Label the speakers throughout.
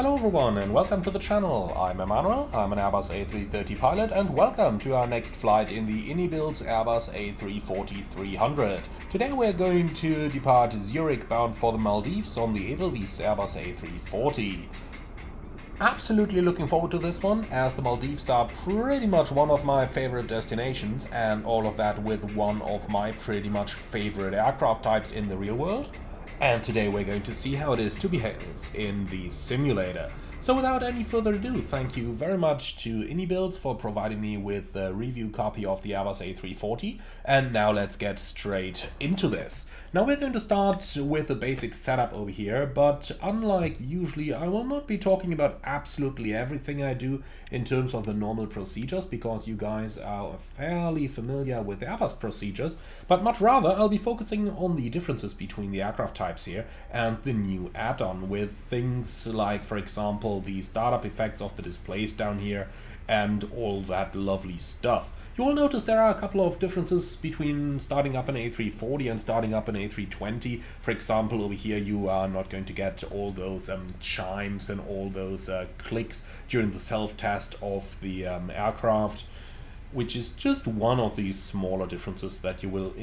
Speaker 1: Hello everyone and welcome to the channel. I'm Emmanuel, I'm an Airbus A330 pilot, and welcome to our next flight in the iniBuilds Airbus A340-300. Today we're going to depart Zurich bound for the Maldives on the Edelweiss Airbus A340. Absolutely looking forward to this one, as the Maldives are pretty much one of my favorite destinations, and all of that with one of my pretty much favorite aircraft types in the real world. And today we're going to see how it is to behave in the simulator. So without any further ado, thank you very much to iniBuilds for providing me with a review copy of the Airbus A340. And now let's get straight into this. Now we're going to start with the basic setup over here, but unlike usually, I will not be talking about absolutely everything I do in terms of the normal procedures, because you guys are fairly familiar with Airbus procedures, but much rather I'll be focusing on the differences between the aircraft types here and the new add-on, with things like, for example, the startup effects of the displays down here and all that lovely stuff. You will notice there are a couple of differences between starting up an A340 and starting up an A320. For example, over here you are not going to get all those chimes and all those clicks during the self-test of the aircraft, which is just one of these smaller differences that you will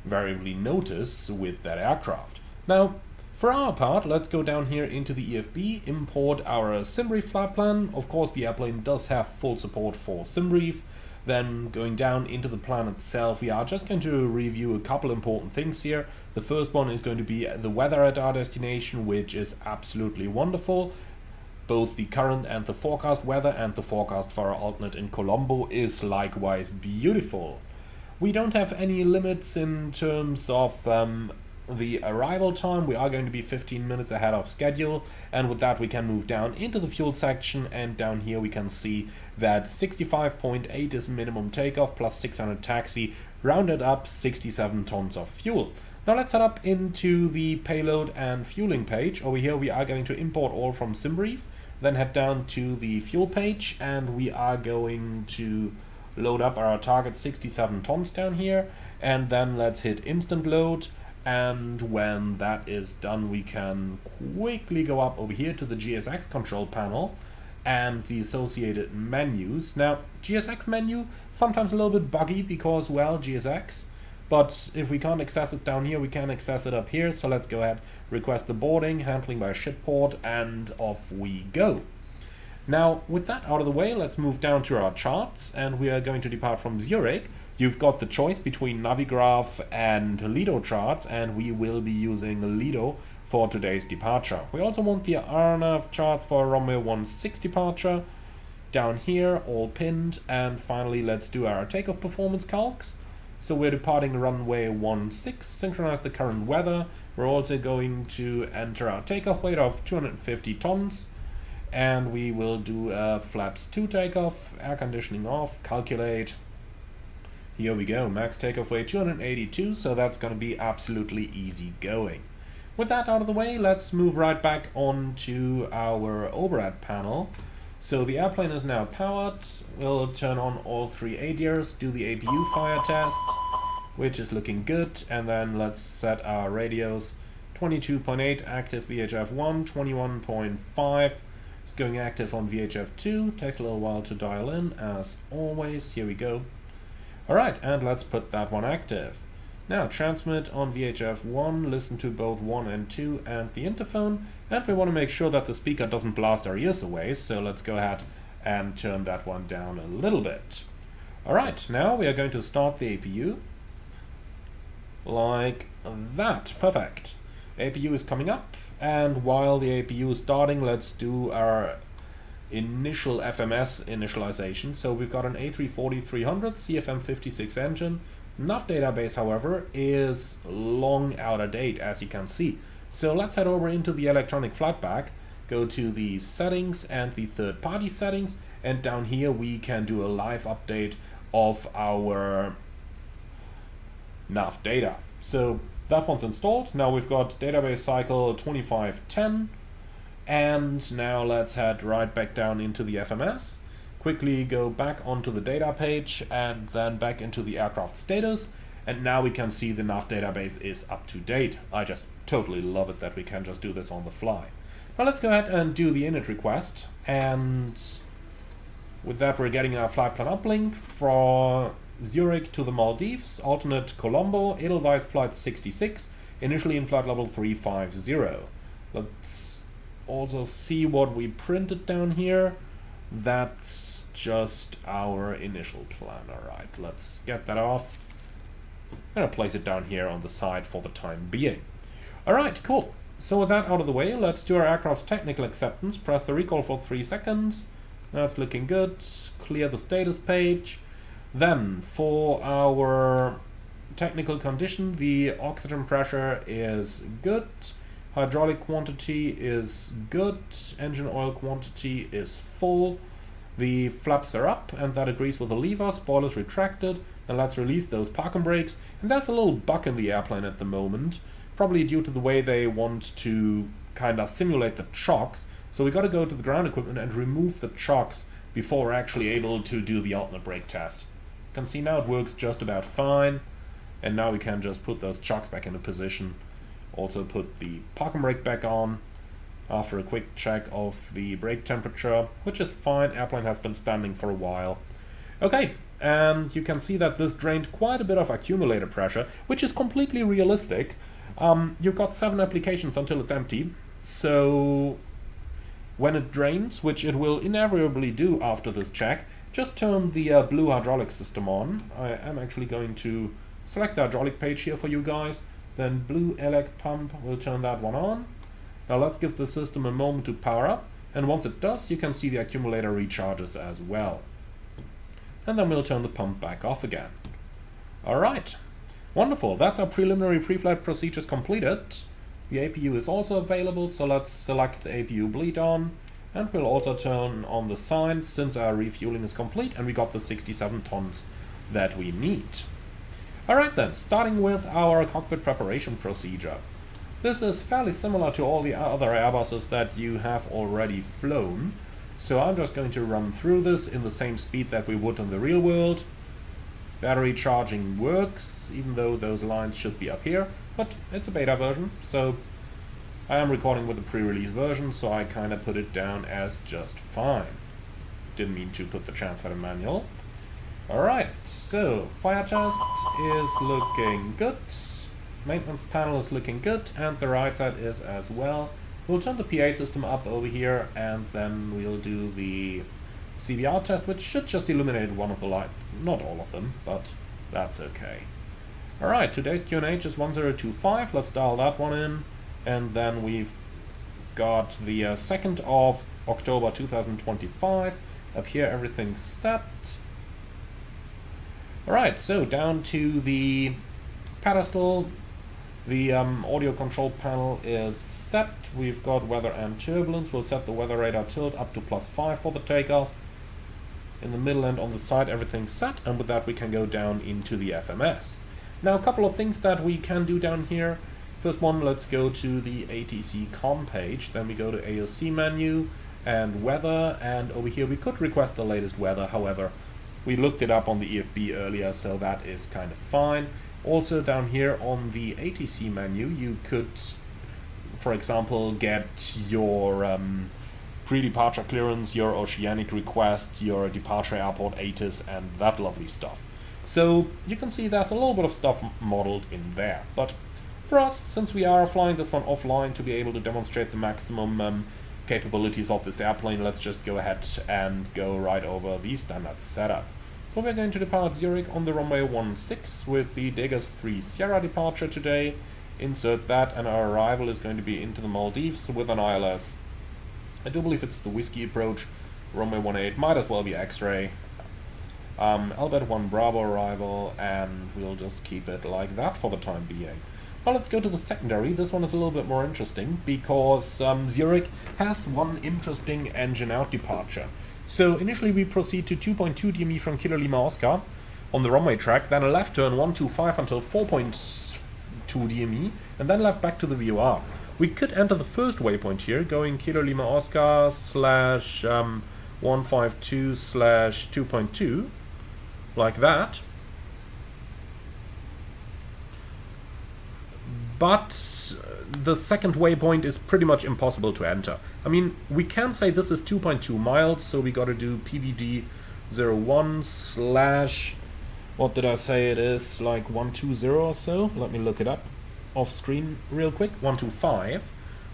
Speaker 1: invariably notice with that aircraft. Now, for our part, let's go down here into the EFB, import our SimBrief flight plan. Of course, the airplane does have full support for SimBrief. Then going down into the plan itself, we are just going to review a couple important things here. The first one is going to be the weather at our destination, which is absolutely wonderful. Both the current and the forecast weather, and the forecast for our alternate in Colombo is likewise beautiful. We don't have any limits in terms of the arrival time. We are going to be 15 minutes ahead of schedule, and with that we can move down into the fuel section, and down here we can see that 65.8 is minimum takeoff plus 600 taxi, rounded up 67 tons of fuel. Now let's head up into the payload and fueling page. Over here we are going to import all from SimBrief, then head down to the fuel page, and we are going to load up our target 67 tons down here, and then let's hit instant load. And when that is done, we can quickly go up over here to the GSX control panel and the associated menus. Now, GSX menu, sometimes a little bit buggy because, well, GSX, but if we can't access it down here, we can access it up here. So let's go ahead, request the boarding, handling by shipport, and off we go. Now, with that out of the way, let's move down to our charts, and we are going to depart from Zurich. You've got the choice between Navigraph and Lido charts, and we will be using Lido for today's departure. We also want the RNAV charts for runway 16 departure. Down here, all pinned, and finally let's do our takeoff performance calcs. So we're departing runway 16, synchronize the current weather. We're also going to enter our takeoff weight of 250 tons. And we will do a flaps 2 takeoff, air conditioning off, calculate. Here we go, max takeoff weight 282, so that's going to be absolutely easy going. With that out of the way, let's move right back onto our overhead panel. So the airplane is now powered. We'll turn on all 3 ADIRs, do the APU fire test, which is looking good, and then let's set our radios. 22.8 active VHF 1, 21.5. It's going active on VHF 2, takes a little while to dial in, as always. Here we go. Alright, and let's put that one active. Now, transmit on VHF 1, listen to both 1 and 2 and the interphone, and we want to make sure that the speaker doesn't blast our ears away, so let's go ahead and turn that one down a little bit. Alright, now we are going to start the APU. Like that. Perfect. APU is coming up. And while the APU is starting, let's do our initial FMS initialization. So we've got an A340-300 CFM56 engine. Nav database, however, is long out of date, as you can see. So let's head over into the electronic flight bag, go to the settings and the third-party settings, and down here we can do a live update of our nav data. So that one's installed. Now we've got database cycle 2510, and now let's head right back down into the FMS, quickly go back onto the data page and then back into the aircraft status, and now we can see the nav database is up to date. I just totally love it that we can just do this on the fly. Now let's go ahead and do the init request, and with that we're getting our flight plan uplink for Zurich to the Maldives, alternate Colombo, Edelweiss flight 66, initially in flight level 350. Let's also see what we printed down here. That's just our initial plan. Alright, let's get that off. I'm gonna place it down here on the side for the time being. Alright, cool. So with that out of the way, let's do our aircraft's technical acceptance. Press the recall for 3 seconds. That's looking good. Clear the status page. Then, for our technical condition, the oxygen pressure is good. Hydraulic quantity is good. Engine oil quantity is full. The flaps are up, and that agrees with the lever. Spoilers retracted. And let's release those parking brakes. And there's a little bug in the airplane at the moment, probably due to the way they want to kind of simulate the chocks. So we got to go to the ground equipment and remove the chocks before we're actually able to do the alternate brake test. You can see now it works just about fine. And now we can just put those chocks back into position. Also put the parking brake back on after a quick check of the brake temperature, which is fine. Airplane has been standing for a while. Okay, and you can see that this drained quite a bit of accumulator pressure, which is completely realistic. You've got 7 applications until it's empty, so when it drains, which it will invariably do after this check, just turn the blue hydraulic system on. I am actually going to select the hydraulic page here for you guys. Then blue elec pump, will turn that one on. Now let's give the system a moment to power up, and once it does, you can see the accumulator recharges as well. And then we'll turn the pump back off again. Alright, wonderful, that's our preliminary pre-flight procedures completed. The APU is also available, so let's select the APU bleed on, and we'll also turn on the sign since our refueling is complete and we got the 67 tons that we need. Alright then, starting with our cockpit preparation procedure. This is fairly similar to all the other Airbuses that you have already flown, so I'm just going to run through this in the same speed that we would in the real world. Battery charging works, even though those lines should be up here, but it's a beta version, so I am recording with the pre-release version, so I kind of put it down as just fine. Didn't mean to put the transfer manual. Alright, so fire test is looking good, maintenance panel is looking good, and the right side is as well. We'll turn the PA system up over here, and then we'll do the CBR test, which should just illuminate one of the lights, not all of them, but that's okay. Alright, today's QNH is 1025, let's dial that one in, and then we've got the 2nd of October 2025, up here everything's set. Alright, so down to the pedestal, the audio control panel is set. We've got weather and turbulence. We'll set the weather radar tilt up to +5 for the takeoff. In the middle and on the side everything's set, and with that we can go down into the FMS. Now a couple of things that we can do down here. First one, let's go to the ATC com page, then we go to AOC menu and weather, and over here we could request the latest weather, however we looked it up on the EFB earlier, so that is kind of fine. Also down here on the ATC menu you could, for example, get your pre-departure clearance, your oceanic request, your departure airport ATIS, and that lovely stuff. So you can see there's a little bit of stuff modeled in there, but for us, since we are flying this one offline to be able to demonstrate the maximum capabilities of this airplane, let's just go ahead and go right over the standard setup. So we're going to depart Zurich on the runway 16 with the Degas 3 Sierra departure today. Insert that, and our arrival is going to be into the Maldives with an ILS. I do believe it's the Whiskey approach. Runway 18 might as well be X-ray. Albert 1 Bravo arrival, and we'll just keep it like that for the time being. Well, let's go to the secondary. This one is a little bit more interesting because Zurich has one interesting engine out departure. So initially we proceed to 2.2 DME from Kilo Lima Oscar on the runway track, then a left turn 125 until 4.2 DME, and then left back to the VOR. We could enter the first waypoint here, going Kilo Lima Oscar slash 152 slash 2.2, like that. but the second waypoint is pretty much impossible to enter. I mean, we can say this is 2.2 miles, so we gotta do PVD 01 slash, what did I say it is, like 120 or so? Let me look it up off screen real quick. 125.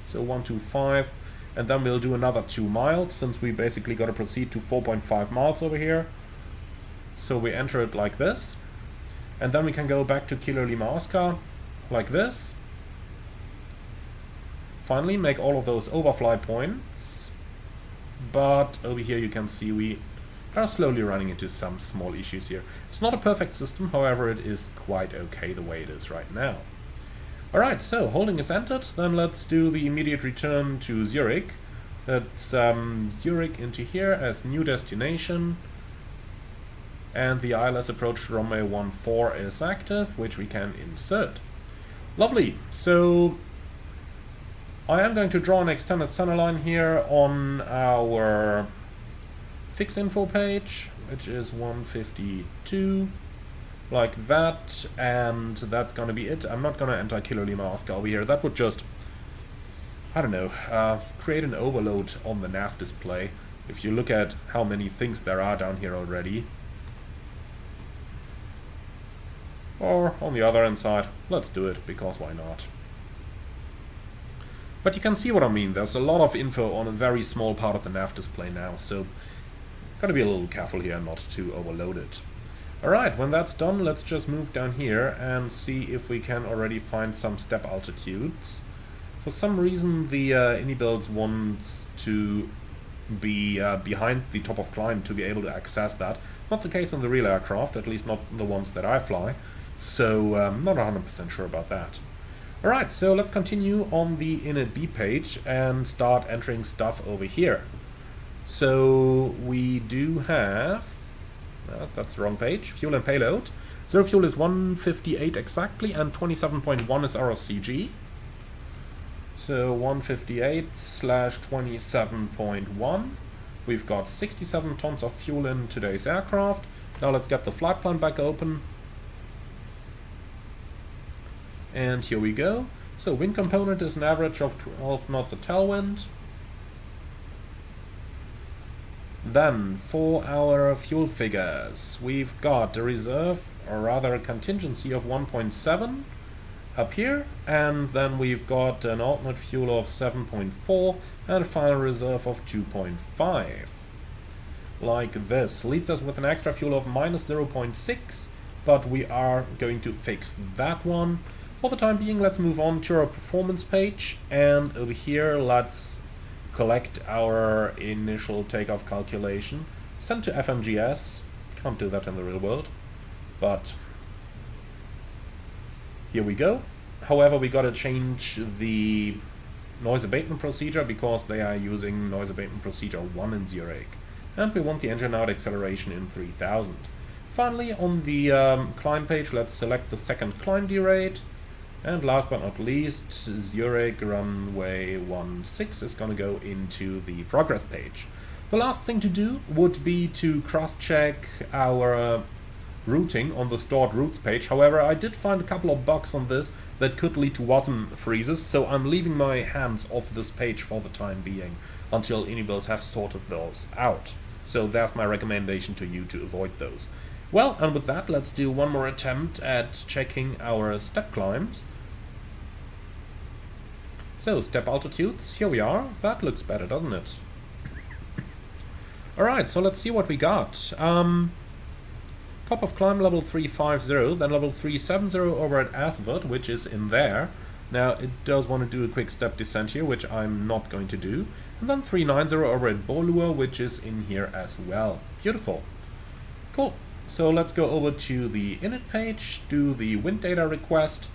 Speaker 1: So 125, and then we'll do another 2 miles, since we basically gotta proceed to 4.5 miles over here. So we enter it like this, and then we can go back to Kilo Lima Oscar like this. Finally make all of those overfly points, but over here you can see we are slowly running into some small issues here. It's not a perfect system, however it is quite okay the way it is right now. Alright, so holding is entered, then let's do the immediate return to Zurich. Let's Zurich into here as new destination, and the ILS approach to runway 14 is active, which we can insert. Lovely, so I am going to draw an extended centerline here on our fix info page, which is 152, like that, and that's gonna be it. I'm not gonna enter Kilo Lima Oscar over here. That would just, I don't know, create an overload on the nav display. If you look at how many things there are down here already. Or on the other hand side, let's do it, because why not? But you can see what I mean. There's a lot of info on a very small part of the nav display now, so gotta be a little careful here not to overload it. Alright, when that's done, let's just move down here and see if we can already find some step altitudes. For some reason the iniBuilds wants to be behind the top of climb to be able to access that. Not the case on the real aircraft, at least not the ones that I fly, so not 100% sure about that. Alright, so let's continue on the init page and start entering stuff over here. So we do have, that's the wrong page, fuel and payload. Zero fuel is 158 exactly, and 27.1 is our CG. So 158 slash 27.1. We've got 67 tons of fuel in today's aircraft. Now let's get the flight plan back open. And here we go. So wind component is an average of 12 knots of tailwind. Then for our fuel figures, we've got a reserve, or rather a contingency of 1.7 up here, and then we've got an alternate fuel of 7.4 and a final reserve of 2.5. Like this. Leaves us with an extra fuel of minus 0.6, but we are going to fix that one. For the time being, let's move on to our performance page, and over here let's collect our initial takeoff calculation, send to FMGS. Can't do that in the real world, but here we go. However, we gotta change the noise abatement procedure because they are using noise abatement procedure 1 in Zurich, and we want the engine out acceleration in 3000. Finally, on the climb page, let's select the second climb derate. And last but not least, Zurich runway 16 is going to go into the progress page. The last thing to do would be to cross-check our routing on the stored routes page. However, I did find a couple of bugs on this that could lead to WASM freezes, so I'm leaving my hands off this page for the time being until iniBuilds have sorted those out. So that's my recommendation to you to avoid those. Well, and with that, let's do one more attempt at checking our step climbs. So, step altitudes, here we are. That looks better, doesn't it? Alright, so let's see what we got. Top of climb level 350, then level 370 over at Athvert, which is in there. Now, it does want to do a quick step descent here, which I'm not going to do. And then 390 over at Bolua, which is in here as well. Beautiful. Cool. So let's go over to the init page, do the wind data request,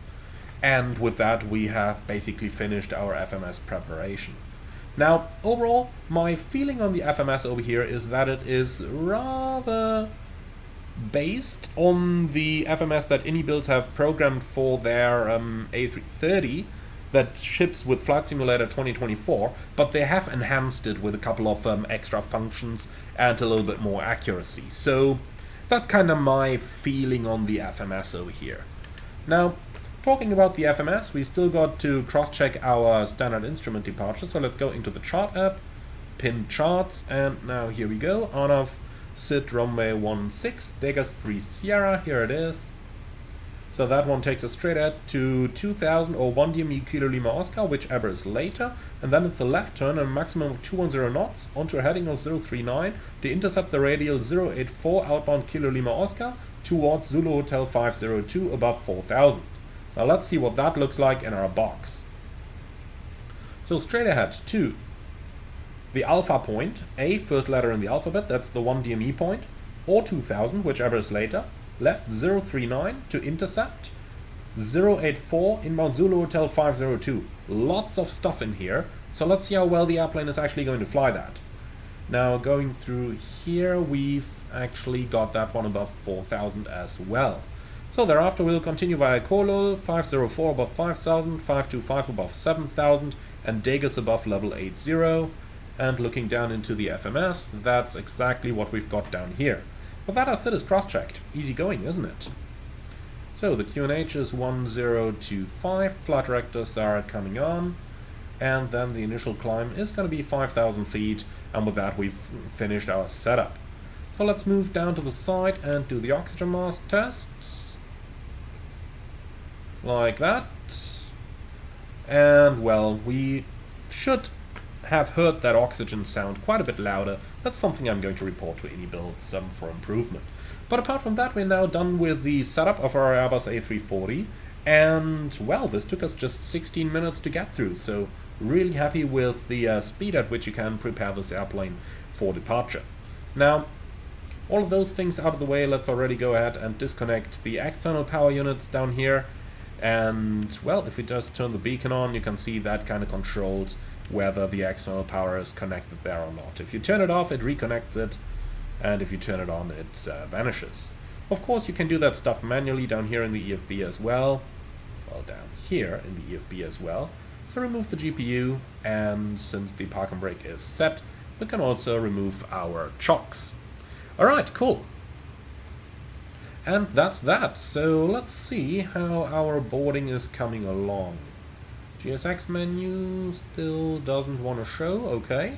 Speaker 1: and with that we have basically finished our FMS preparation. Now, overall, my feeling on the FMS over here is that it is rather based on the FMS that iniBuilds have programmed for their A330 that ships with Flight Simulator 2024, but they have enhanced it with a couple of extra functions and a little bit more accuracy. So that's kind of my feeling on the FMS over here. Now, Talking about the FMS, we still got to cross-check our standard instrument departure, so let's go into the chart app, pin charts, and now here we go, on off, sit runway 16, Degas 3 Sierra, here it is. So that one takes us straight at to 2000 or 1 DME Kilo Lima Oscar, whichever is later, and then it's a left turn and a maximum of 210 knots onto a heading of 039 to intercept the radial 084 outbound Kilo Lima Oscar towards Zulu Hotel 502 above 4000. Now let's see what that looks like in our box. So straight ahead to the alpha point, A, first letter in the alphabet, that's the 1 DME point, or 2000, whichever is later. Left 039 to intercept 084 inbound Zulu Hotel 502. Lots of stuff in here, so let's see how well the airplane is actually going to fly that. Now going through here, we've actually got that one above 4000 as well. So thereafter we'll continue via Kolol, 504 above 5000, 525 above 7000, and Degas above level 80. And looking down into the FMS, that's exactly what we've got down here. But that I said is cross-checked. Easy going, isn't it? So the QNH is 1025, flight directors are coming on, and then the initial climb is going to be 5000 feet, and with that we've finished our setup. So let's move down to the side and do the oxygen mask test. Like that. And well, we should have heard that oxygen sound quite a bit louder. That's something I'm going to report to iniBuilds for improvement. But apart from that, we're now done with the setup of our Airbus A340, and well, this took us just 16 minutes to get through, so really happy with the speed at which you can prepare this airplane for departure. Now, all of those things out of the way, let's already go ahead and disconnect the external power units down here, and well, if we just turn the beacon on, you can see that kind of controls whether the external power is connected there or not. If you turn it off, it reconnects it, and if you turn it on, it vanishes. Of course, you can do that stuff manually down here in the EFB as well. Well, down here in the EFB as well. So remove the GPU, and since the park and brake is set, we can also remove our chocks. Alright, cool. And that's that. So let's see how our boarding is coming along. GSX menu still doesn't want to show, okay.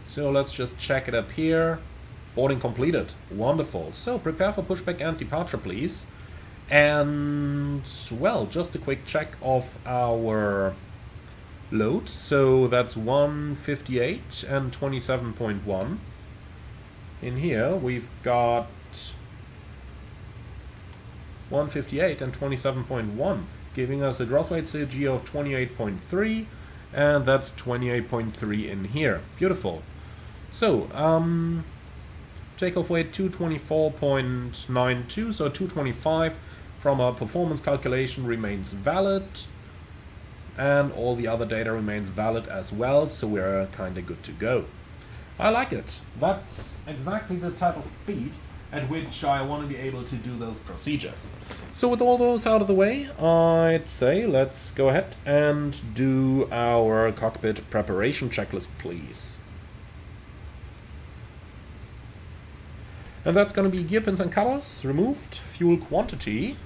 Speaker 1: So let's just check it up here. Boarding completed, wonderful. So prepare for pushback and departure, please. And well, just a quick check of our load. So that's 158 and 27.1. In here we've got 158 and 27.1. giving us a gross weight CG of 28.3, and that's 28.3 in here. Beautiful. So, takeoff weight 224.92, so 225 from our performance calculation remains valid, and all the other data remains valid as well, so we're kind of good to go. I like it. That's exactly the type of speed at which I want to be able to do those procedures. So with all those out of the way, I'd say let's go ahead and do our cockpit preparation checklist, please. And that's going to be gear pins and covers removed, fuel quantity.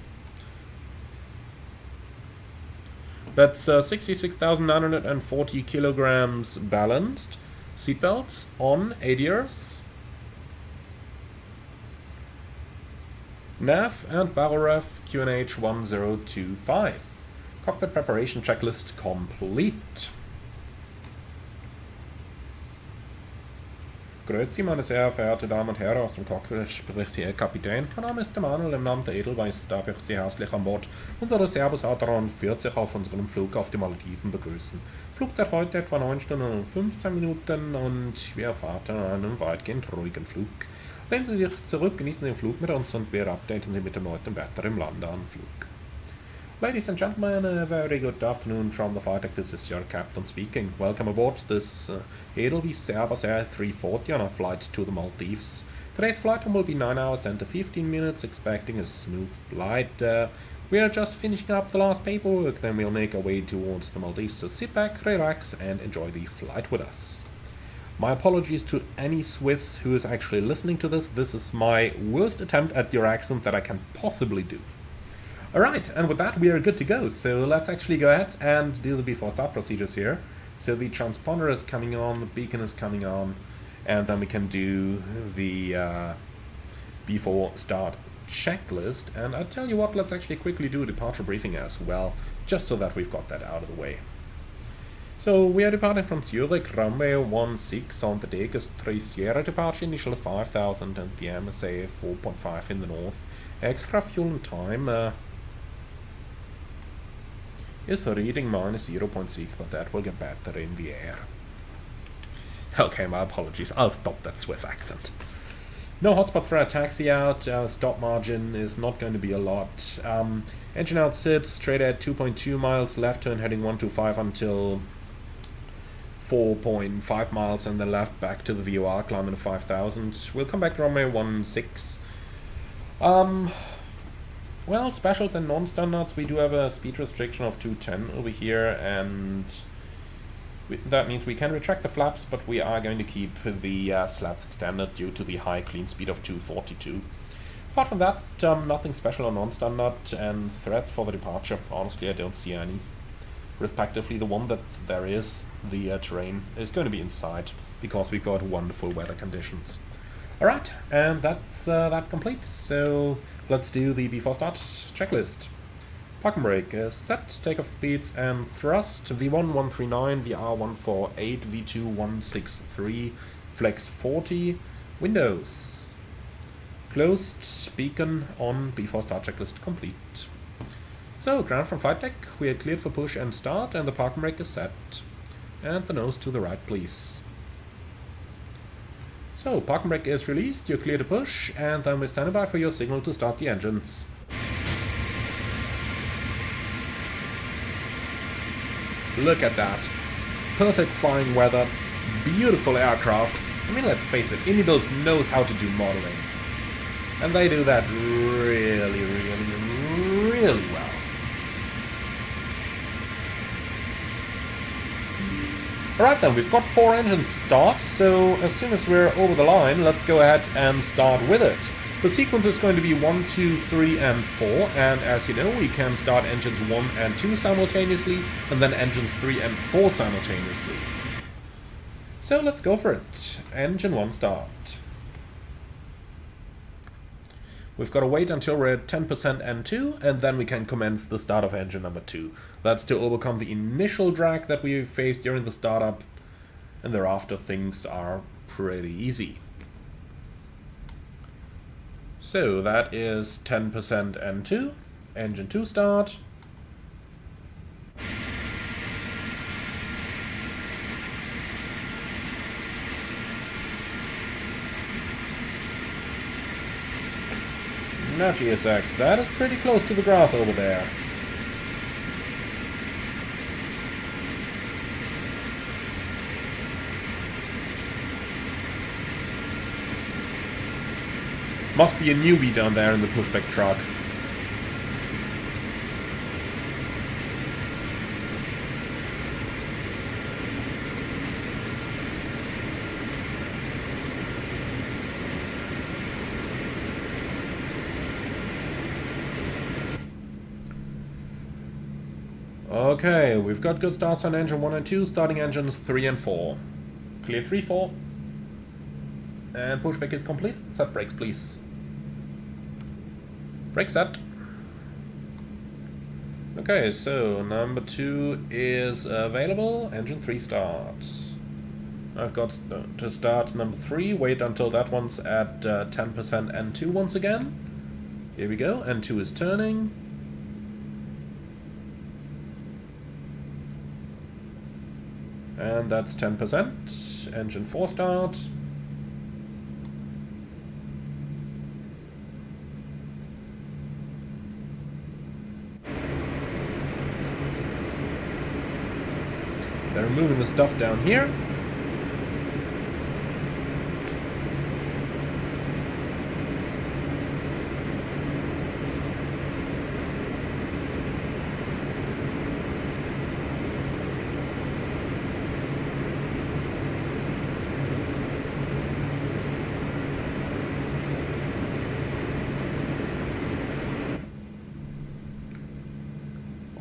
Speaker 1: That's 66,940 kilograms balanced. Seatbelts on, ADRs. Nav and barrel QNH 1025. Cockpit preparation checklist complete. Grüezi, meine sehr verehrte Damen und Herren, aus dem Cockpit spricht hier Ihr Kapitän. Mein Name ist Emanuel, im Namen der Edelweiss darf ich Sie herzlich an Bord unseres Airbus A340 auf unserem Flug auf die Maldiven begrüßen. Flugzeit heute etwa 9 Stunden und 15 Minuten und wir erwarten einen weitgehend ruhigen Flug. Lehnen Sie sich zurück, genießen den Flug mit uns und wir updaten Sie mit dem neuesten Wetter im Landeanflug. Ladies and gentlemen, a very good afternoon from the flight deck. This is your captain speaking. Welcome aboard this Edelweiss Airbus A340 on a flight to the Maldives. Today's flight time will be 9 hours and 15 minutes, expecting a smooth flight. We are just finishing up the last paperwork, then we'll make our way towards the Maldives, so sit back, relax and enjoy the flight with us. My apologies to any Swiss who is actually listening to this. This is my worst attempt at your accent that I can possibly do. Alright, and with that we are good to go. So let's actually go ahead and do the before start procedures here. So the transponder is coming on, the beacon is coming on, and then we can do the before start checklist. And I'll tell you what, let's actually quickly do a departure briefing as well, just so that we've got that out of the way. So we are departing from Zurich, runway 16 on the deck is 3 departure, initial 5000 and the MSA 4.5 in the north. Extra fuel and time is reading minus 0.6, but that will get better in the air. Okay, my apologies, I'll stop that Swiss accent. No hotspot for our taxi out, stop margin is not going to be a lot. Engine out sits, straight at 2.2 miles, left turn heading 125 until 4.5 miles, and then left back to the VOR, climbing to 5000. We'll come back runway 16. Well, specials and non-standards, we do have a speed restriction of 210 over here, and that means we can retract the flaps, but we are going to keep the slats extended due to the high clean speed of 242. Apart from that, nothing special or non-standard, and threats for the departure, honestly I don't see any. Respectively, the one that there is, the terrain, is going to be inside, because we've got wonderful weather conditions. Alright, and that's that complete, so let's do the before start checklist. Park and brake is set, takeoff speeds and thrust, V1 139, VR 148, V2 163, flex 40, windows. Closed, beacon on, before start checklist complete. So, ground from flight deck, we are cleared for push and start, and the park and brake is set. And the nose to the right, please. So, park and brake is released, you're clear to push, and then we're standing by for your signal to start the engines. Look at that. Perfect flying weather, beautiful aircraft. I mean, let's face it, iniBuilds knows how to do modeling. And they do that really, really, really well. Alright then, we've got 4 engines to start, so as soon as we're over the line, let's go ahead and start with it. The sequence is going to be 1, 2, 3, and 4, and as you know, we can start engines 1 and 2 simultaneously, and then engines 3 and 4 simultaneously. So let's go for it. Engine 1 start. We've got to wait until we're at 10% N2, and then we can commence the start of engine number 2. That's to overcome the initial drag that we faced during the startup, and thereafter things are pretty easy. So that is 10% N2, engine 2 start. Now GSX, that is pretty close to the grass over there. Must be a newbie down there in the pushback truck. Okay, we've got good starts on engine 1 and 2, starting engines 3 and 4. Clear 3, 4. And pushback is complete. Set brakes, please. Brake set. Okay, so number 2 is available. Engine 3 starts. I've got to start number 3. Wait until that one's at 10% N2 once again. Here we go. N2 is turning. And that's 10%. Engine 4 start. They're removing the stuff down here.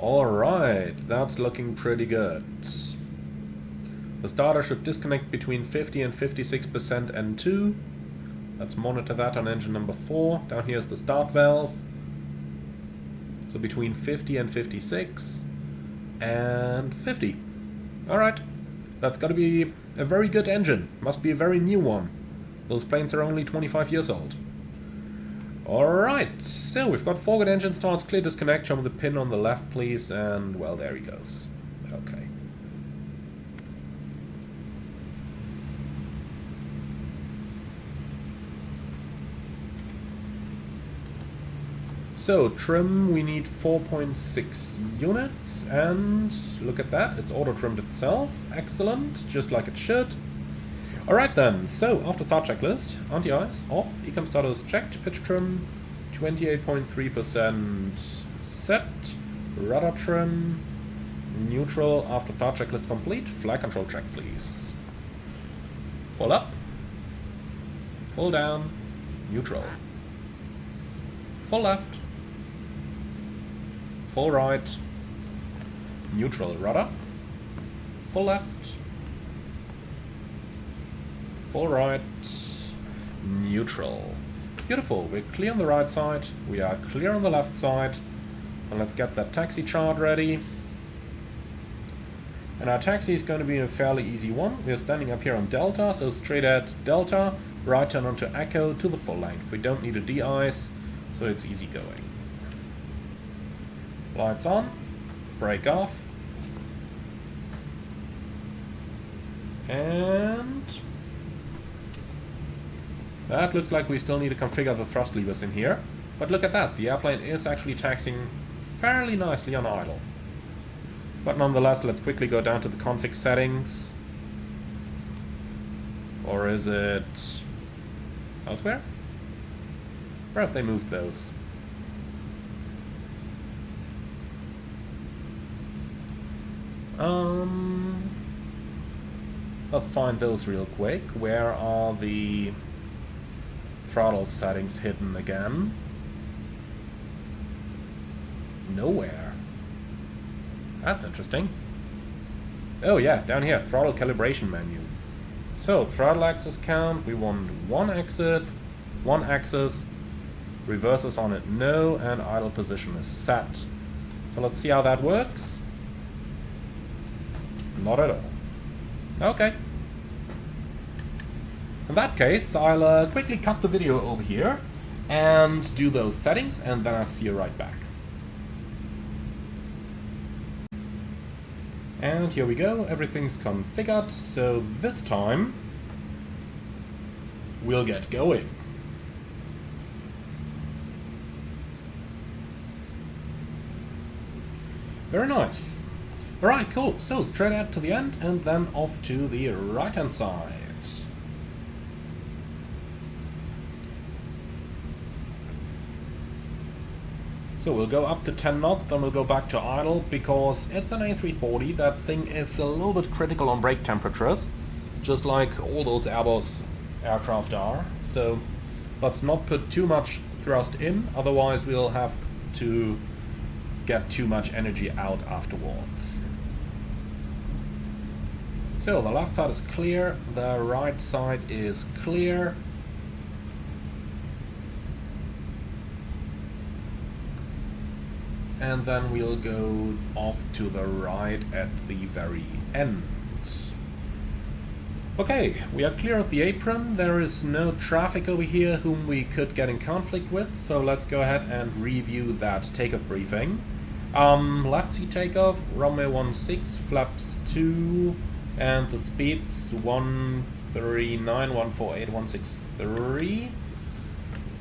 Speaker 1: Alright, that's looking pretty good. The starter should disconnect between 50 and 56% N2. Let's monitor that on engine number 4. Down here is the start valve. So between 50 and 56 and 50. Alright, that's gotta be a very good engine. Must be a very new one. Those planes are only 25 years old. Alright, so we've got 4 good engine starts. Clear disconnect, show me the pin on the left please, and well, there he goes. Okay. So, trim, we need 4.6 units, and look at that, it's auto-trimmed itself. Excellent, just like it should. Alright then, so after start checklist, anti-ice off, ecom status checked, pitch trim 28.3% set, rudder trim, neutral, after start checklist complete, flight control check please. Full up, full down, neutral, full left, full right, neutral rudder, full left, full right, neutral. Beautiful, we're clear on the right side, we are clear on the left side, and let's get that taxi chart ready. And our taxi is going to be a fairly easy one. We're standing up here on Delta, so straight at Delta, right turn onto Echo to the full length. We don't need a de-ice, so it's easy going. Lights on, brake off, and that looks like we still need to configure the thrust levers in here. But look at that, the airplane is actually taxiing fairly nicely on idle. But nonetheless, let's quickly go down to the config settings. Or is it elsewhere? Where have they moved those? Let's find those real quick. Where are the throttle settings hidden again? Nowhere. That's interesting. Oh yeah, down here, throttle calibration menu. So, throttle axis count, we want one exit, one axis, reverses on it no, and idle position is set. So let's see how that works. Not at all. Okay. In that case, I'll quickly cut the video over here and do those settings, and then I'll see you right back. And here we go, everything's configured, so this time we'll get going. Very nice. Alright, cool. So straight out to the end and then off to the right hand side. So we'll go up to 10 knots, then we'll go back to idle, because it's an A340, that thing is a little bit critical on brake temperatures, just like all those Airbus aircraft are. So let's not put too much thrust in, otherwise we'll have to get too much energy out afterwards. So the left side is clear, the right side is clear. And then we'll go off to the right at the very end. Okay, we are clear of the apron. There is no traffic over here whom we could get in conflict with, so let's go ahead and review that takeoff briefing. Left seat takeoff, runway 16, flaps 2, and the speeds 139, 148, 163.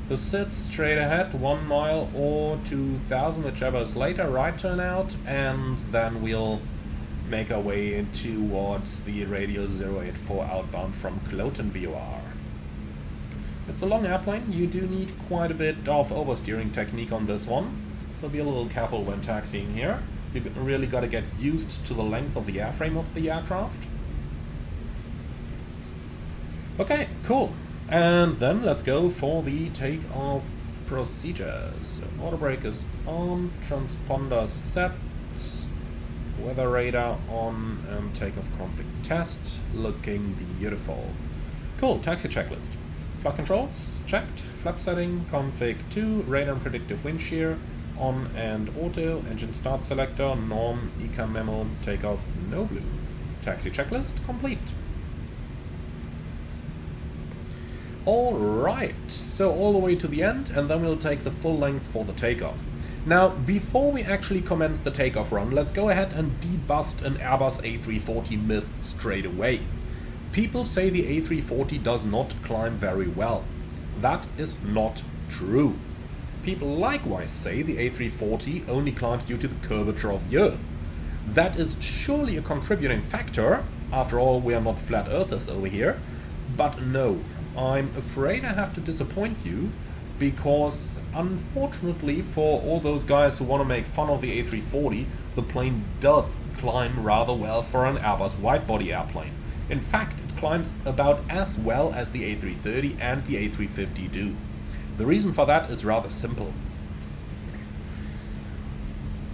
Speaker 1: The sit straight ahead, 1 mile or 2,000, whichever is later, right turn out, and then we'll make our way towards the radial 084 outbound from Cloten VOR. It's a long airplane, you do need quite a bit of oversteering technique on this one, so be a little careful when taxiing here. You really got to get used to the length of the airframe of the aircraft. Okay, cool. And then let's go for the takeoff procedures. So auto brake is on, transponder set, weather radar on, and takeoff config test, looking beautiful. Cool, taxi checklist. Flight controls, checked. Flap setting, config 2, radar and predictive wind shear, on and auto, engine start selector, norm, ecam memo, takeoff, no blue. Taxi checklist, complete. Alright, so all the way to the end, and then we'll take the full length for the takeoff. Now, before we actually commence the takeoff run, let's go ahead and debust an Airbus A340 myth straight away. People say the A340 does not climb very well. That is not true. People likewise say the A340 only climbs due to the curvature of the Earth. That is surely a contributing factor. After all, we are not flat earthers over here. But no, I'm afraid I have to disappoint you, because unfortunately for all those guys who want to make fun of the A340, the plane does climb rather well for an Airbus widebody airplane. In fact, it climbs about as well as the A330 and the A350 do. The reason for that is rather simple.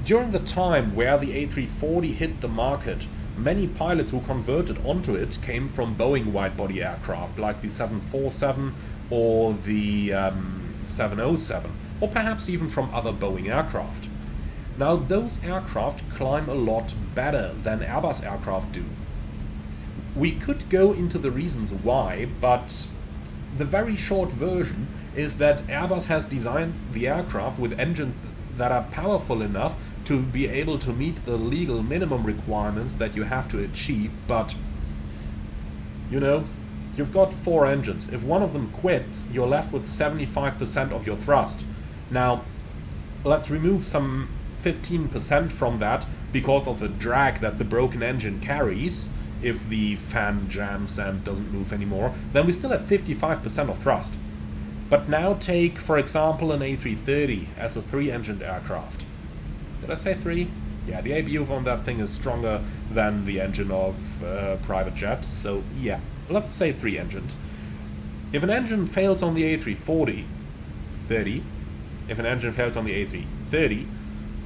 Speaker 1: During the time where the A340 hit the market, many pilots who converted onto it came from Boeing widebody aircraft, like the 747 or the 707, or perhaps even from other Boeing aircraft. Now, those aircraft climb a lot better than Airbus aircraft do. We could go into the reasons why, but the very short version is that Airbus has designed the aircraft with engines that are powerful enough to be able to meet the legal minimum requirements that you have to achieve, but you know, you've got 4 engines. If one of them quits, you're left with 75% of your thrust. Now, let's remove some 15% from that because of the drag that the broken engine carries. If the fan jams and doesn't move anymore, then we still have 55% of thrust. But now take, for example, an A330 as a 3-engined aircraft. Did I say 3? Yeah, the ABU on that thing is stronger than the engine of private jet, so yeah, let's say 3-engined. If an engine fails on the A340, if an engine fails on the A330,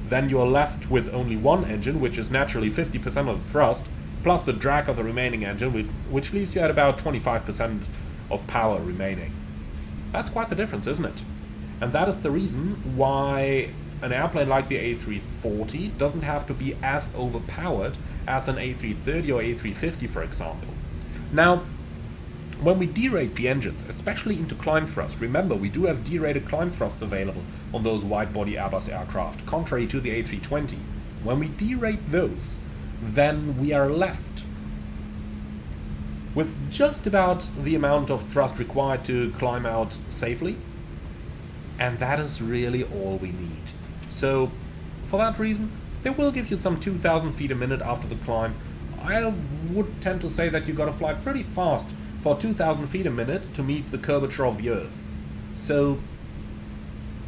Speaker 1: then you're left with only one engine, which is naturally 50% of the thrust, plus the drag of the remaining engine, which leaves you at about 25% of power remaining. That's quite the difference, isn't it? And that is the reason why an airplane like the A340 doesn't have to be as overpowered as an A330 or A350, for example. Now, when we derate the engines, especially into climb thrust, remember we do have derated climb thrusts available on those wide-body Airbus aircraft, contrary to the A320. When we derate those, then we are left with just about the amount of thrust required to climb out safely, and that is really all we need. So, for that reason, they will give you some 2,000 feet a minute after the climb. I would tend to say that you gotta fly pretty fast for 2,000 feet a minute to meet the curvature of the Earth. So,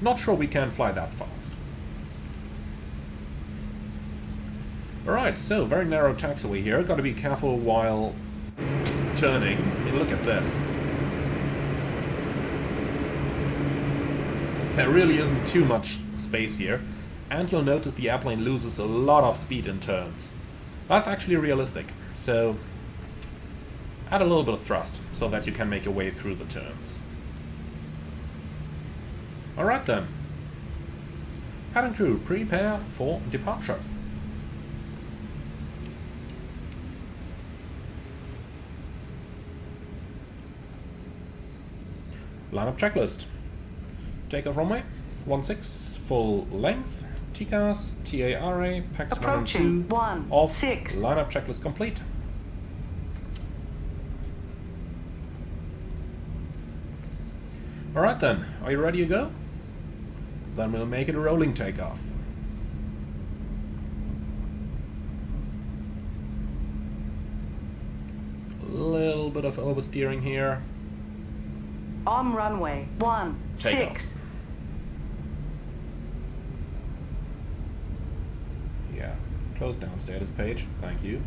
Speaker 1: not sure we can fly that fast. Alright, so very narrow taxiway here. Gotta be careful while turning. I mean, look at this. There really isn't too much space here, and you'll notice the airplane loses a lot of speed in turns. That's actually realistic, so add a little bit of thrust so that you can make your way through the turns. Alright then. Cabin crew, prepare for departure. Lineup checklist. Takeoff runway, 16, full length, TCAS, TARA, PAX 1 and 2, off, 6. Lineup checklist complete. Alright then, are you ready to go? Then we'll make it a rolling takeoff. A little bit of oversteering here.
Speaker 2: On runway 16.
Speaker 1: Yeah, close down status page, thank you.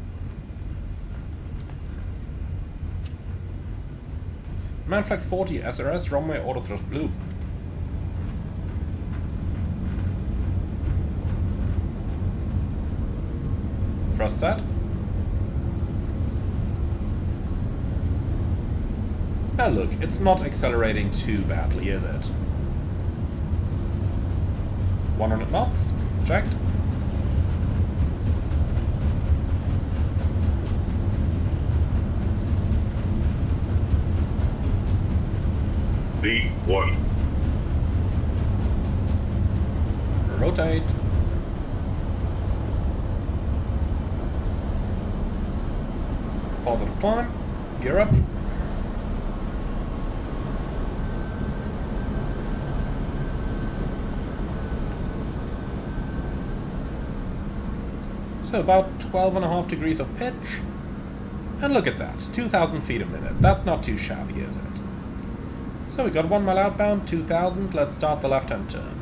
Speaker 1: Manflex 40 SRS runway auto thrust blue. thrust set. Now look, it's not accelerating too badly, is it? 100 knots, checked.
Speaker 3: V1.
Speaker 1: Rotate. Positive climb. Gear up. So about 12.5 degrees of pitch. And look at that, 2,000 feet a minute. That's not too shabby, is it? So we got 1 mile outbound, 2,000. Let's start the left-hand turn.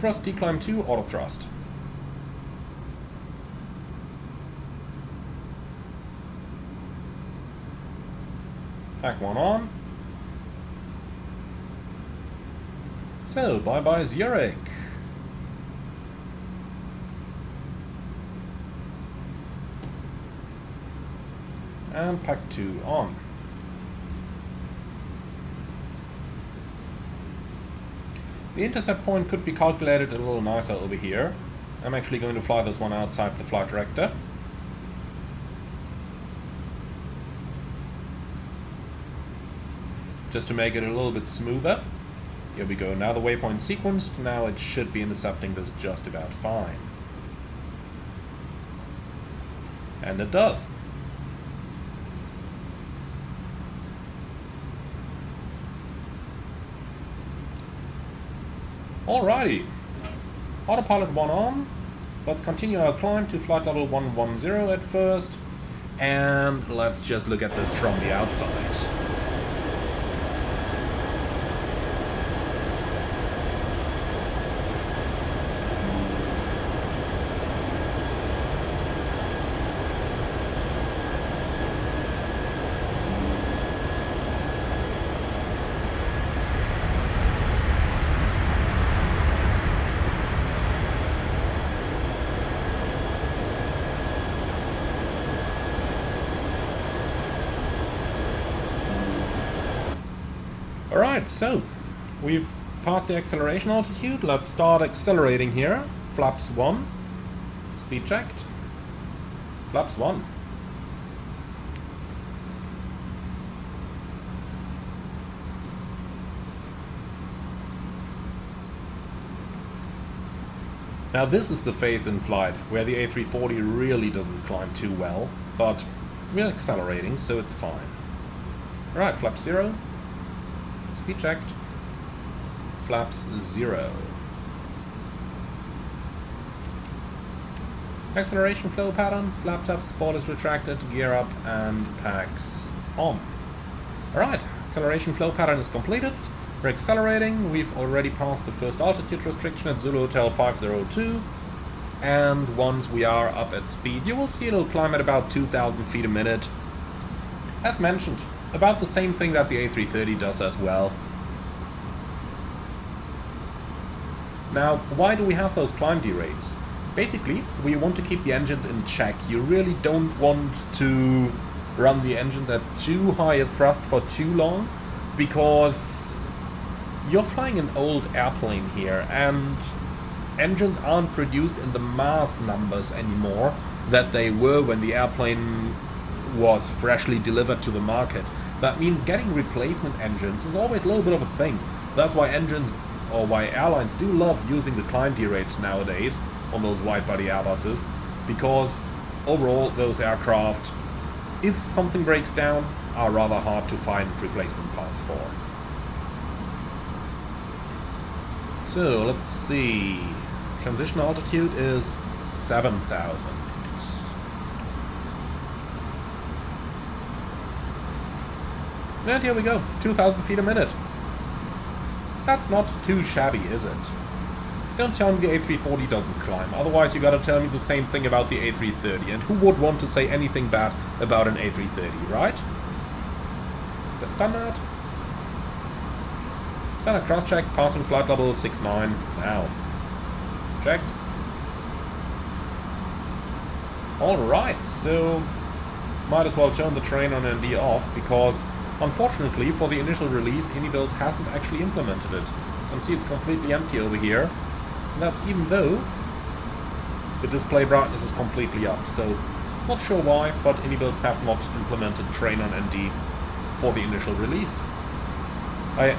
Speaker 1: Thrust decline 2, auto thrust. Pack 1 on. So, bye-bye Zurich. And pack 2 on. The intercept point could be calculated a little nicer over here. I'm actually going to fly this one outside the flight director. Just to make it a little bit smoother. Here we go, now the waypoint sequenced, now it should be intercepting this just about fine. And it does. Alrighty, autopilot 1 on. Let's continue our climb to flight level 110 at first, and let's just look at this from the outside. Alright, so we've passed the acceleration altitude. Let's start accelerating here. Flaps 1. Speed checked. Flaps 1. Now this is the phase in flight where the A340 really doesn't climb too well, but we're accelerating, so it's fine. Alright, flaps 0. Speed checked. Flaps 0. Acceleration flow pattern. Flaps up, spoil is retracted, gear up, and packs on. Alright, acceleration flow pattern is completed. We're accelerating. We've already passed the first altitude restriction at Zulu Hotel 502. And once we are up at speed, you will see it'll climb at about 2,000 feet a minute. As mentioned, about the same thing that the A330 does as well. Now, why do we have those climb derates? Basically, we want to keep the engines in check. You really don't want to run the engines at too high a thrust for too long, because you're flying an old airplane here, and engines aren't produced in the mass numbers anymore that they were when the airplane was freshly delivered to the market. That means getting replacement engines is always a little bit of a thing. That's why why airlines do love using the climb derates nowadays on those wide-body Airbuses, because overall those aircraft, if something breaks down, are rather hard to find replacement parts for. So let's see. Transition altitude is 7,000. And here we go, 2,000 feet a minute. That's not too shabby, is it? Don't tell me the A340 doesn't climb, otherwise you gotta tell me the same thing about the A330, and who would want to say anything bad about an A330, right? Is that standard? Standard cross check, passing flight level 69 now. Checked. Alright, so might as well turn the train on ND off, because unfortunately for the initial release, iniBuilds hasn't actually implemented it. You can see it's completely empty over here. And that's even though the display brightness is completely up, so not sure why, but iniBuilds have not implemented train on ND for the initial release. I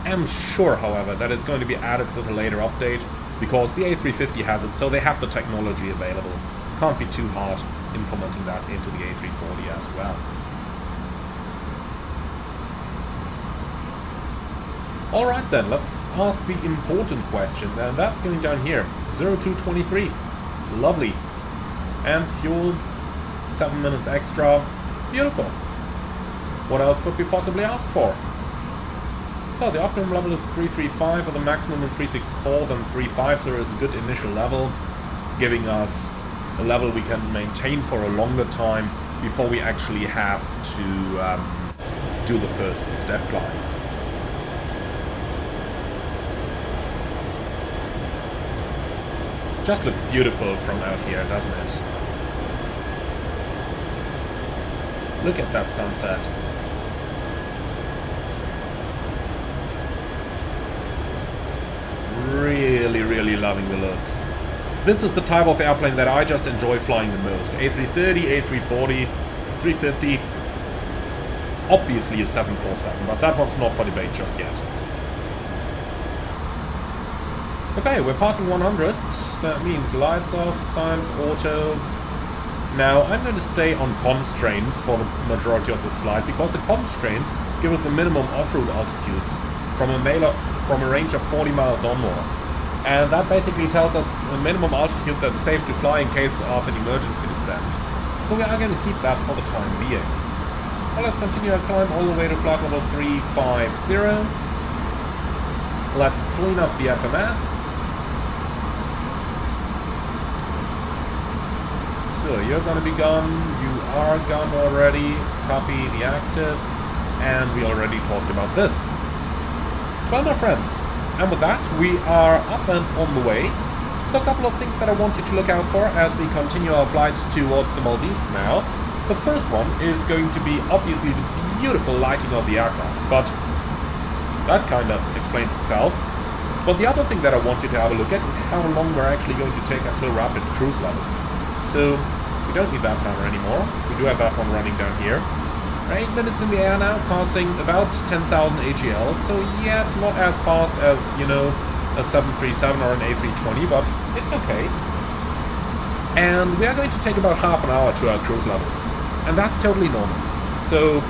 Speaker 1: am sure, however, that it's going to be added with a later update, because the A350 has it, so they have the technology available. Can't be too hard implementing that into the A340 as well. Alright then, let's ask the important question, and that's going down here. 0223. Lovely. And fuel, 7 minutes extra. Beautiful. What else could we possibly ask for? So the optimum level is 335 with a maximum of 364, then 350 is a good initial level, giving us a level we can maintain for a longer time before we actually have to do the first step climb. Just looks beautiful from out here, doesn't it? Look at that sunset. Really loving the looks. This is the type of airplane that I just enjoy flying the most. A330, A340, 350. Obviously a 747, but that one's not for debate just yet. Okay, we're passing 100. That means lights off, signs, auto. Now, I'm going to stay on constraints for the majority of this flight, because the constraints give us the minimum off-road altitudes from a range of 40 miles onwards. And that basically tells us the minimum altitude that's safe to fly in case of an emergency descent. So we are going to keep that for the time being. Well, let's continue our climb all the way to flight level 350. Let's clean up the FMS. So you're going to be gone, you are gone already, copy the active, and we already talked about this. Well, my friends, and with that we are up and on the way. So a couple of things that I want you to look out for as we continue our flight towards the Maldives now. The first one is going to be obviously the beautiful lighting of the aircraft, but that kind of explains itself. But the other thing that I want you to have a look at is how long we're actually going to take until rapid cruise level. So we don't need that timer anymore. We do have that one running down here. We're 8 minutes in the air now, passing about 10,000 AGL. So yeah, it's not as fast as, you know, a 737 or an A320, but it's okay. And we are going to take about half an hour to our cruise level. And that's totally normal. So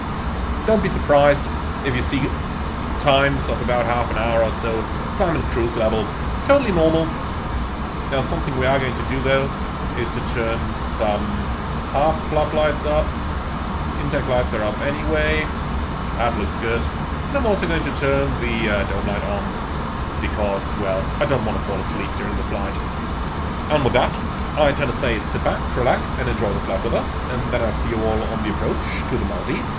Speaker 1: don't be surprised if you see times of about half an hour or so climbing the cruise level. Totally normal. Now something we are going to do though is to turn some half flap lights up. Intake lights are up anyway. That looks good. And I'm also going to turn the dome light on because, well, I don't want to fall asleep during the flight. And with that, I tend to say sit back, relax, and enjoy the flight with us, and then I'll see you all on the approach to the Maldives.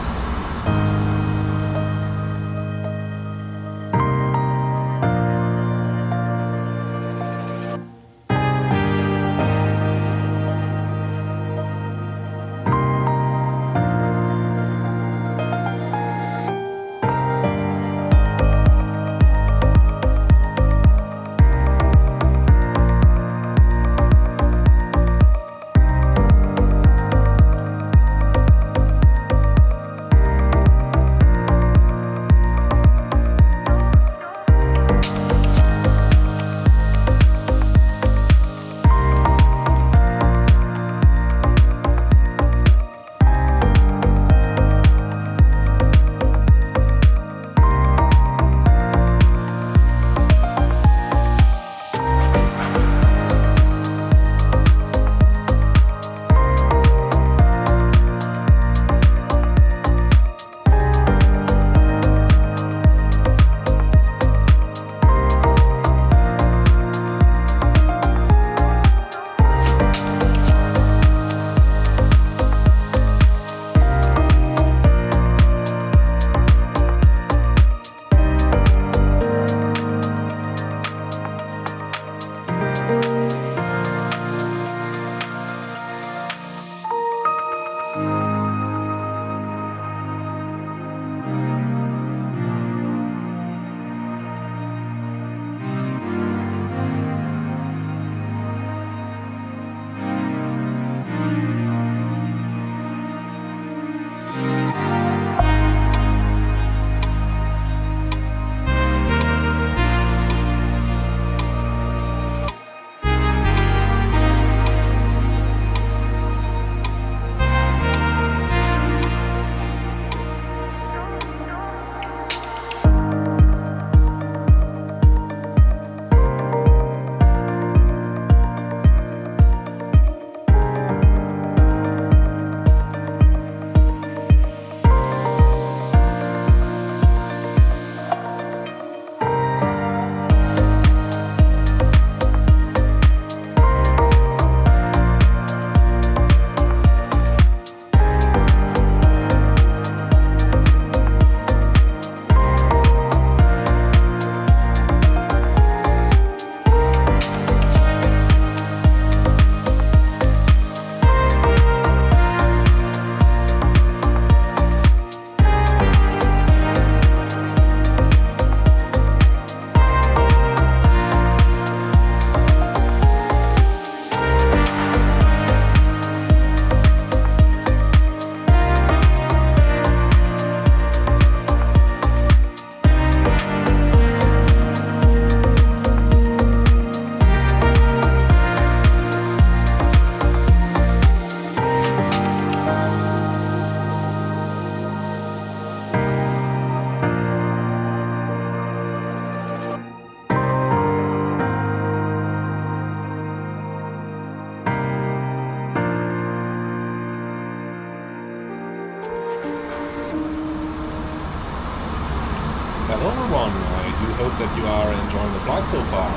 Speaker 1: everyone, I do hope that you are enjoying the flight so far.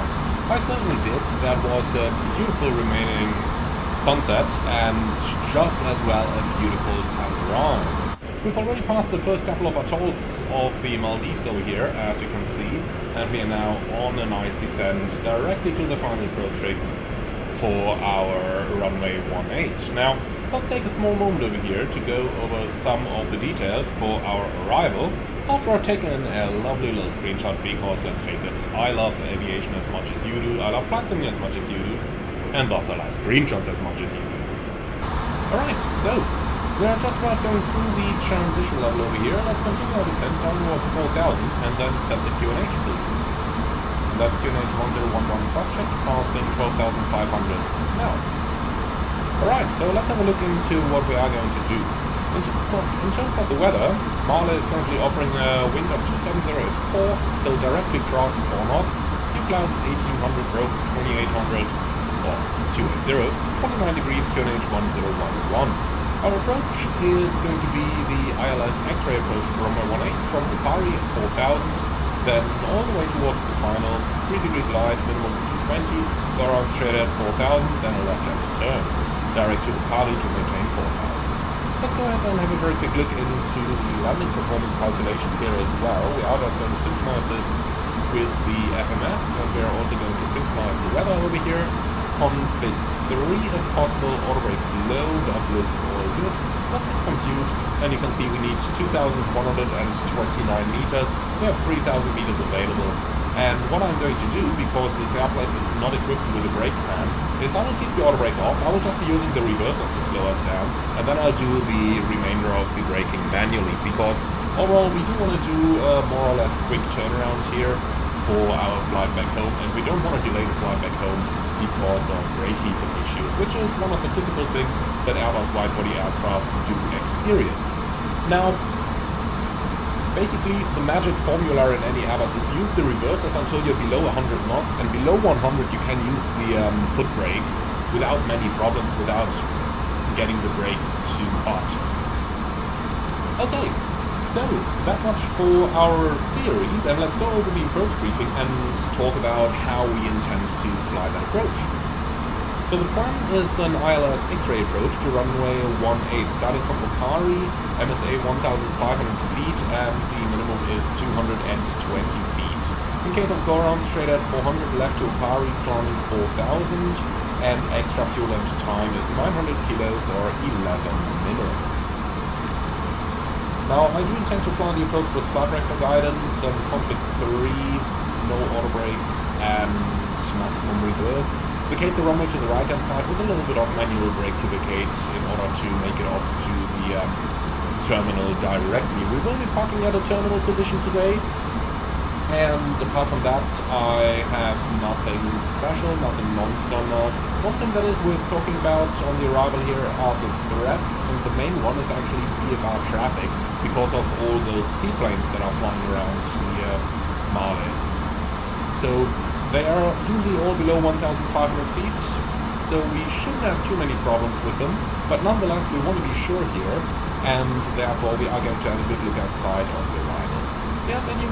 Speaker 1: I certainly did. That was a beautiful remaining sunset and just as well a beautiful sunrise. We've already passed the first couple of atolls of the Maldives over here, as you can see, and we are now on a nice descent directly to the final approach rigs for our runway 18. Now, let's take a small moment over here to go over some of the details for our arrival, after I've taken a lovely little screenshot, because let's face it, I love aviation as much as you do, I love flight simulating as much as you do, and thus I love screenshots as much as you do. Alright, so we are just about going through the transition level over here. Let's continue our descent downwards 4,000 and then set the QNH, please. And that's QNH 1011 cross-check, passing 12,500 now. Alright, so let's have a look into what we are going to do. In terms of the weather, Marley is currently offering a wind of 270 at 4, so directly across 4 knots, few clouds 1800, broke 2800, or 280, 29 degrees, QNH 1011. Our approach is going to be the ILS X-ray approach runway 18 from Upari at 4,000, then all the way towards the final 3-degree glide, minimum is 220, go around straight at 4,000, then a left-hand turn, direct to Upari to maintain 4,000. Let's go ahead and have a very quick look into the landing performance calculations here as well. We are just going to synchronize this with the FMS, and we are also going to synchronize the weather over here. Config 3 if possible, auto brakes low, that looks all good. Let's hit compute, and you can see we need 2,129 meters. We have 3,000 meters available. And what I'm going to do, because this airplane is not equipped with a brake fan, is I will keep the auto brake off. I will just be using the reversers to slow us down, and then I'll do the remainder of the braking manually, because overall we do want to do more or less quick turnarounds here for our flight back home, and we don't want to delay the flight back home because of brake heating issues, which is one of the typical things that Airbus wide-body aircraft do experience. Now, basically, the magic formula in any Airbus is to use the reversers until you're below 100 knots, and below 100 you can use the foot brakes without many problems, without getting the brakes too hot. Okay, so that much for our theory. Then let's go over the approach briefing and talk about how we intend to fly that approach. So the plan is an ILS X-ray approach to runway 18, starting from Upari, MSA 1,500 feet, and the minimum is 220 feet. In case of go around straight at 400, left to Upari, climbing 4,000, and extra fuel and time is 900 kilos or 11 minutes. Now, I do intend to fly the approach with flight rector guidance, config 3, no auto brakes, and maximum reverse. Vacate the runway to the right hand side with a little bit of manual brake to vacate in order to make it off to the terminal directly. We will be parking at a terminal position today, and apart from that I have nothing special, nothing non-standard. One thing that is worth talking about on the arrival here are the threats, and the main one is actually VFR traffic, because of all those seaplanes that are flying around near Mali. So they are usually all below 1,500 feet, so we shouldn't have too many problems with them, but nonetheless we want to be sure here, and therefore we are going to have a good look outside on the arrival. Do you have any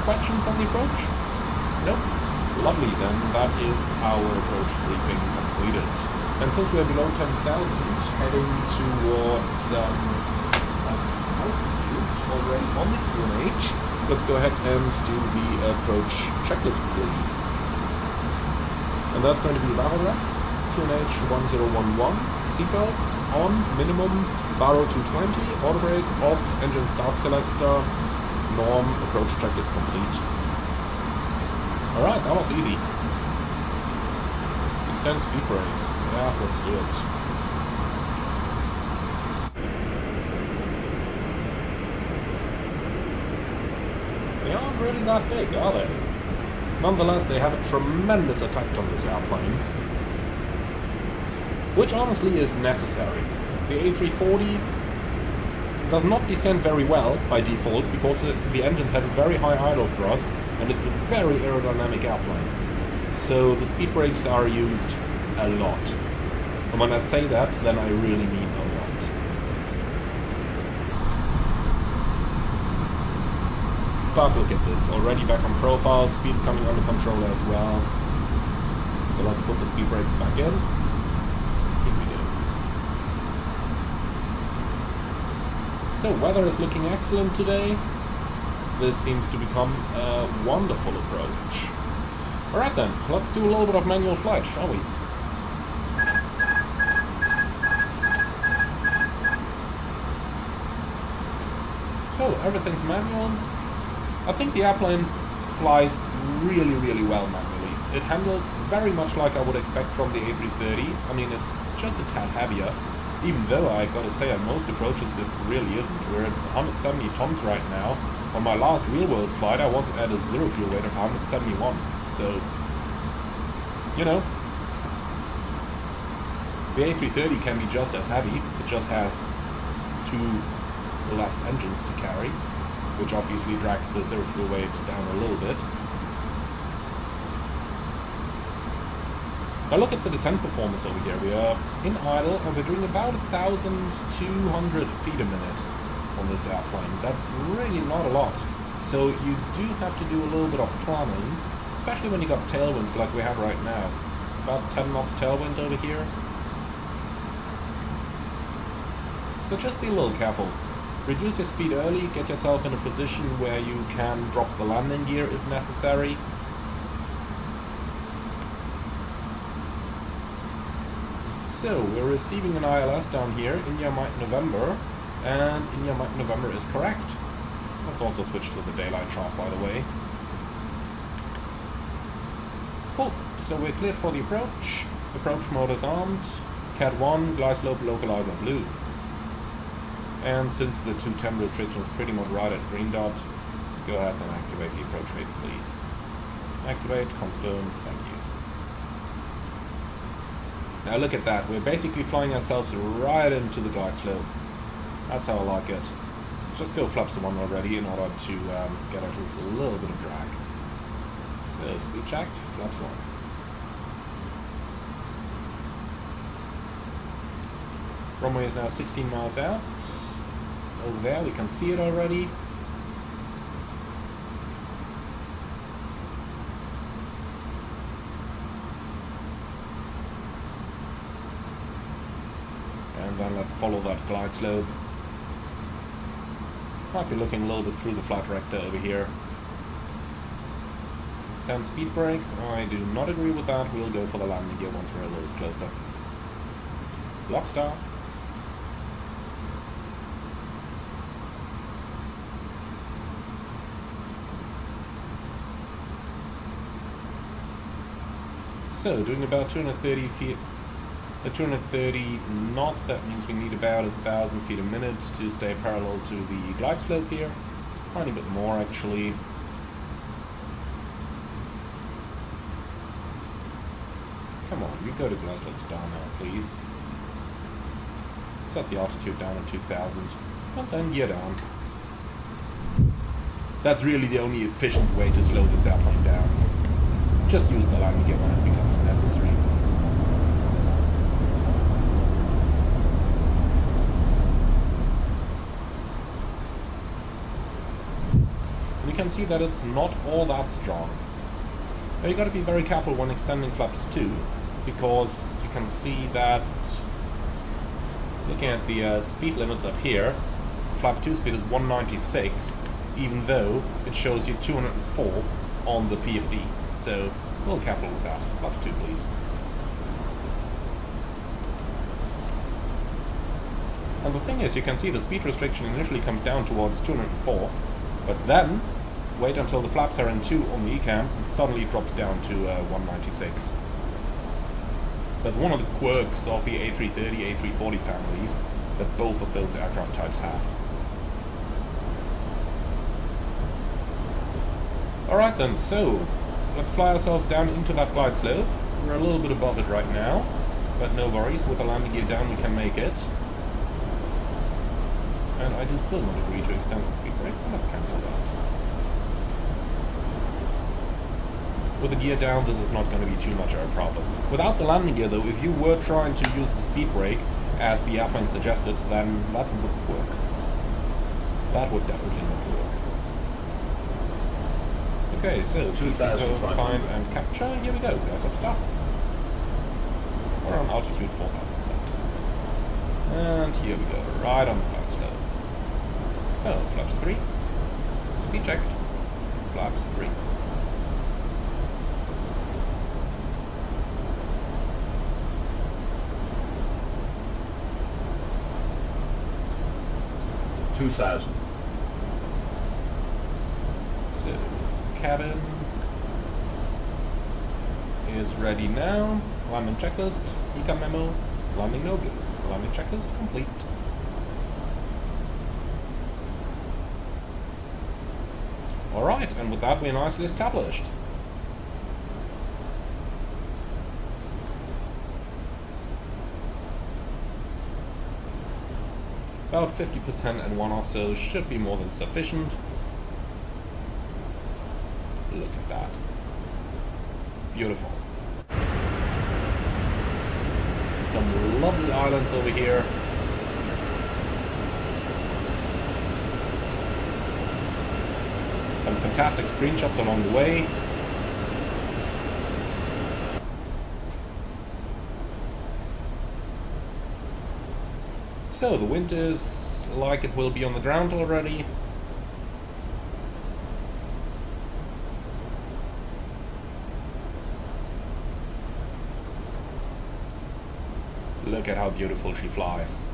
Speaker 1: questions on the approach? Nope. Lovely, then that is our approach briefing completed. And since we are below 10,000, heading towards altitude already on the QNH, let's go ahead and do the approach checklist, please. And that's going to be Barrel Ref, QNH 1011, seatbelts on, minimum, Barrow 220, auto brake off, engine start selector, norm, approach checklist complete. Alright, that was easy. Extend speed brakes. Yeah, let's do it. They aren't really that big, are they? Nonetheless, they have a tremendous effect on this airplane, which honestly is necessary. The A340 does not descend very well by default because the engines have a very high idle thrust and it's a very aerodynamic airplane. So the speed brakes are used a lot. And when I say that, then I really mean a lot. But look at this, already back on profile, speed's coming under control as well. So let's put the speed brakes back in. Here we go. So weather is looking excellent today. This seems to become a wonderful approach. Alright then, let's do a little bit of manual flight, shall we? So, everything's manual. I think the airplane flies really, really well manually. It handles very much like I would expect from the A330. I mean, it's just a tad heavier, even though I gotta say on most approaches it really isn't. We're at 170 tons right now. On my last real-world flight I was at a zero fuel weight of 171. So, you know, the A330 can be just as heavy. It just has 2 less engines to carry, which obviously drags the zero fuel weight down a little bit. Now look at the descent performance over here. We are in idle and we're doing about 1,200 feet a minute on this airplane. That's really not a lot. So you do have to do a little bit of planning, especially when you got tailwinds like we have right now. About 10 knots tailwind over here. So just be a little careful. Reduce your speed early, get yourself in a position where you can drop the landing gear if necessary. So, we're receiving an ILS down here, India Mike November, and India Mike November is correct. Let's also switch to the daylight chart, by the way. Cool, so we're cleared for the approach. Approach mode is armed. Cat 1, glide slope localizer blue. And since the 210 restriction is pretty much right at green dot, let's go ahead and activate the approach phase, please. Activate, confirm, thank you. Now look at that, we're basically flying ourselves right into the glide slope. That's how I like it. Let's just go flaps 1 already in order to get at least a little bit of drag. So speed checked, flaps 1. Runway is now 16 miles out. Over there, we can see it already. And then let's follow that glide slope. Might be looking a little bit through the flight director over here. Stand speed brake. I do not agree with that. We'll go for the landing gear once we're a little closer. Lock star. So, doing about 230 feet, 230 knots, that means we need about 1,000 feet a minute to stay parallel to the glide slope here. Tiny bit more, actually. Come on, we go to glide slopes down now, please. Set the altitude down at 2,000, and then gear down. That's really the only efficient way to slow this airplane down. Just use the landing gear when it becomes necessary. And you can see that it's not all that strong. Now you got to be very careful when extending flaps 2, because you can see that looking at the speed limits up here, flap 2 speed is 196, even though it shows you 204 on the PFD. So, a little careful with that. Flap 2, please. And the thing is, you can see the speed restriction initially comes down towards 204, but then wait until the flaps are in 2 on the ECAM, and suddenly drops down to 196. That's one of the quirks of the A330, A340 families that both of those aircraft types have. Alright then, so let's fly ourselves down into that glide slope. We're a little bit above it right now, but no worries, with the landing gear down we can make it. And I do still not agree to extend the speed brake, so let's cancel that. With the gear down, this is not going to be too much of a problem. Without the landing gear though, if you were trying to use the speed brake as the airplane suggested, then that wouldn't work. That would definitely not work. Okay, so please be so kind and capture. Here we go. Gas up start. We're on altitude 4000 cent. And here we go, right on the flight slope. So, flaps 3. Speed checked. Flaps 3. So, cabin is ready now. Landing checklist, econ memo, landing no blue. Landing checklist complete. Alright, and with that we're nicely established. About 50% and 1 or so should be more than sufficient. Look at that. Beautiful. Some lovely islands over here. Some fantastic screenshots along the way. So the wind is like it will be on the ground already. Look at how beautiful she flies.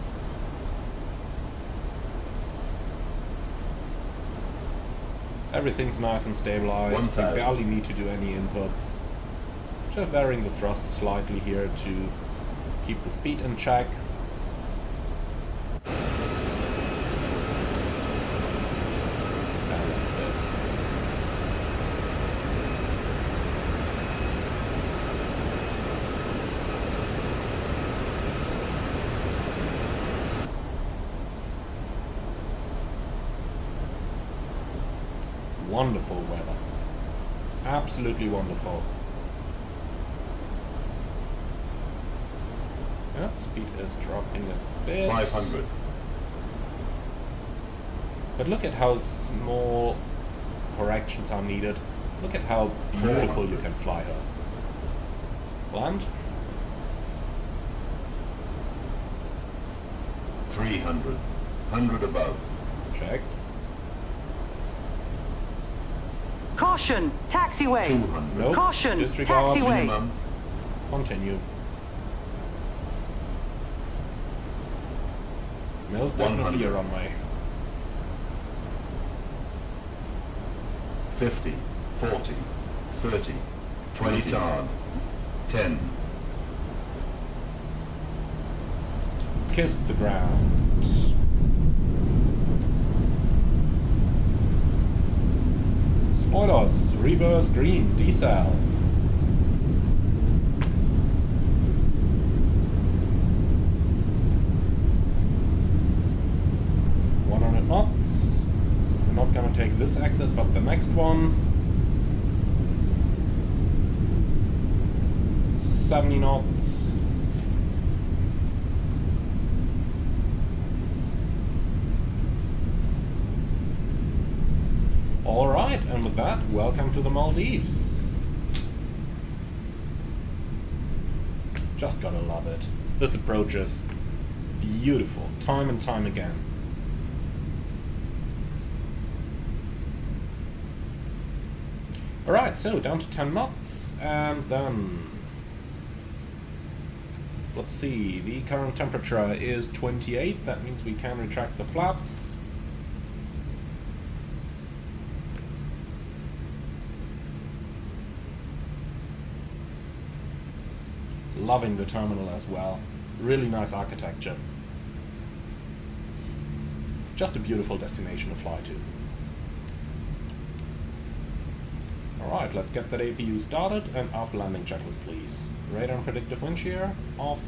Speaker 1: Everything's nice and stabilized. We barely need to do any inputs. Just varying the thrust slightly here to keep the speed in check. Wonderful weather. Absolutely wonderful. Yeah, speed is dropping a bit.
Speaker 3: 500.
Speaker 1: But look at how small corrections are needed. Look at how beautiful you can fly her. Land.
Speaker 3: 300. 100 above.
Speaker 1: Checked.
Speaker 2: Caution, taxiway.
Speaker 3: 200.
Speaker 1: Nope.
Speaker 2: Caution,
Speaker 1: Disregard.
Speaker 2: taxiway.
Speaker 3: Minimum.
Speaker 1: Continue. Most definitely a
Speaker 3: 100.
Speaker 1: runway.
Speaker 3: 50. 40. 30. 20 tard. 10.
Speaker 1: Kissed the ground. Spoilers, reverse green, decel. 100 knots. We're not gonna take this exit, but the next one. 70 knots. Alright, and with that, welcome to the Maldives. Just gotta love it. This approach is beautiful, time and time again. Alright, so down to 10 knots, and then... Let's see, the current temperature is 28, that means we can retract the flaps. Loving the terminal as well. Really nice architecture. Just a beautiful destination to fly to. Alright, let's get that APU started and after landing checklist please. Radar and predictive wind shear off,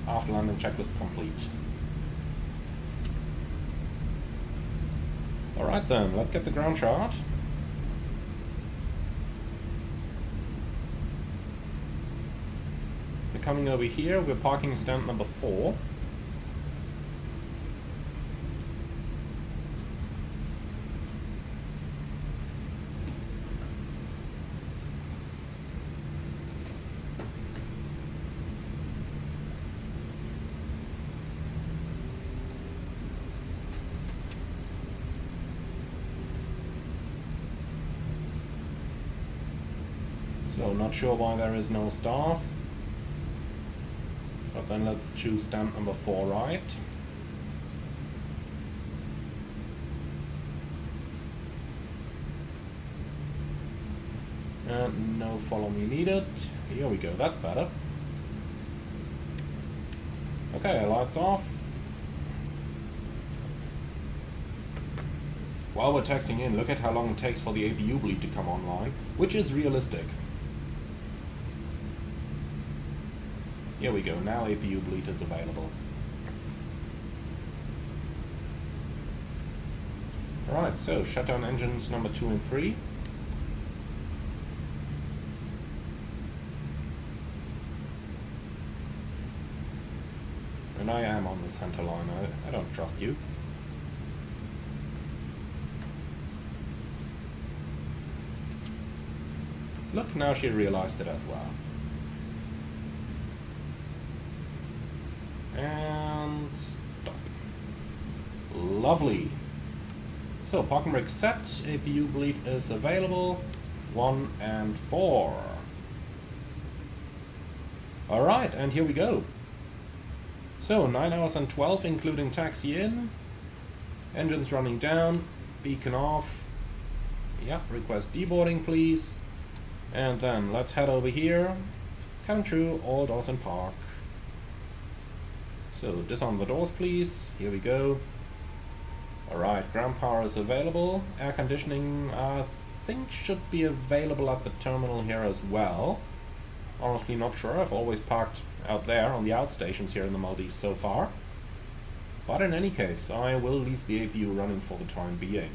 Speaker 1: after landing checklist complete. Alright then, let's get the ground chart. We're coming over here, we're parking stand number 4. So not sure why there is no staff. But then let's choose stamp number 4 right. And no follow me needed. Here we go, that's better. Okay, lights off. While we're texting in, look at how long it takes for the APU bleed to come online, which is realistic. Here we go, now APU bleed is available. Alright, so shutdown engines number 2 and 3. And I am on the center line, I don't trust you. Look, now she realized it as well. And stop. Lovely. So, parking brake set, APU bleed is available. 1 and 4. Alright, and here we go. So, 9 hours and 12 including taxi in. Engines running down. Beacon off. Yeah, request deboarding please. And then let's head over here. Come through, all doors in park. So disarm the doors please. Here we go. Alright, ground power is available. Air conditioning I think should be available at the terminal here as well. Honestly not sure, I've always parked out there on the outstations here in the Maldives so far. But in any case, I will leave the APU running for the time being.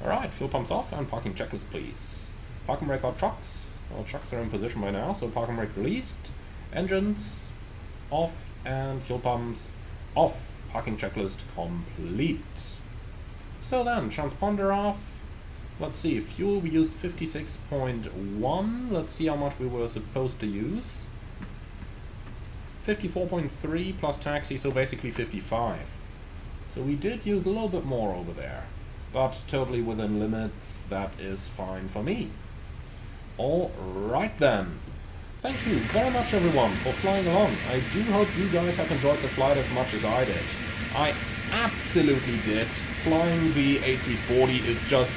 Speaker 1: Alright, fuel pumps off and parking checklist please. Parking brake or trucks. Well, trucks are in position by now, so parking brake released. Engines off and fuel pumps off. Parking checklist complete. So then, transponder off. Let's see, fuel we used 56.1. Let's see how much we were supposed to use. 54.3 plus taxi, so basically 55. So we did use a little bit more over there. But totally within limits, that is fine for me. Alright then. Thank you very much everyone for flying along. I do hope you guys have enjoyed the flight as much as I did. I absolutely did. Flying the A340 is just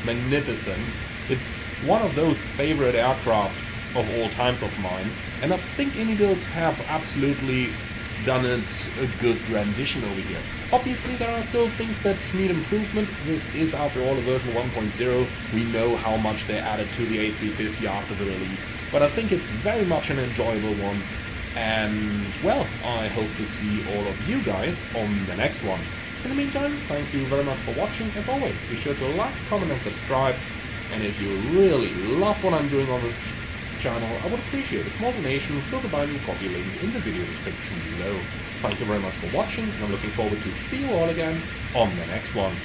Speaker 1: magnificent. It's one of those favorite aircraft of all times of mine. And I think iniBuilds have absolutely done it a good rendition over here. Obviously there are still things that need improvement. This is after all a version 1.0. We know how much they added to the A350 after the release. But I think it's very much an enjoyable one. And well, I hope to see all of you guys on the next one. In the meantime, thank you very much for watching. As always, be sure to like, comment and subscribe. And if you really love what I'm doing on this channel, I would appreciate a small donation through the buy me coffee link in the video description below. Thank you very much for watching, and I'm looking forward to see you all again on the next one.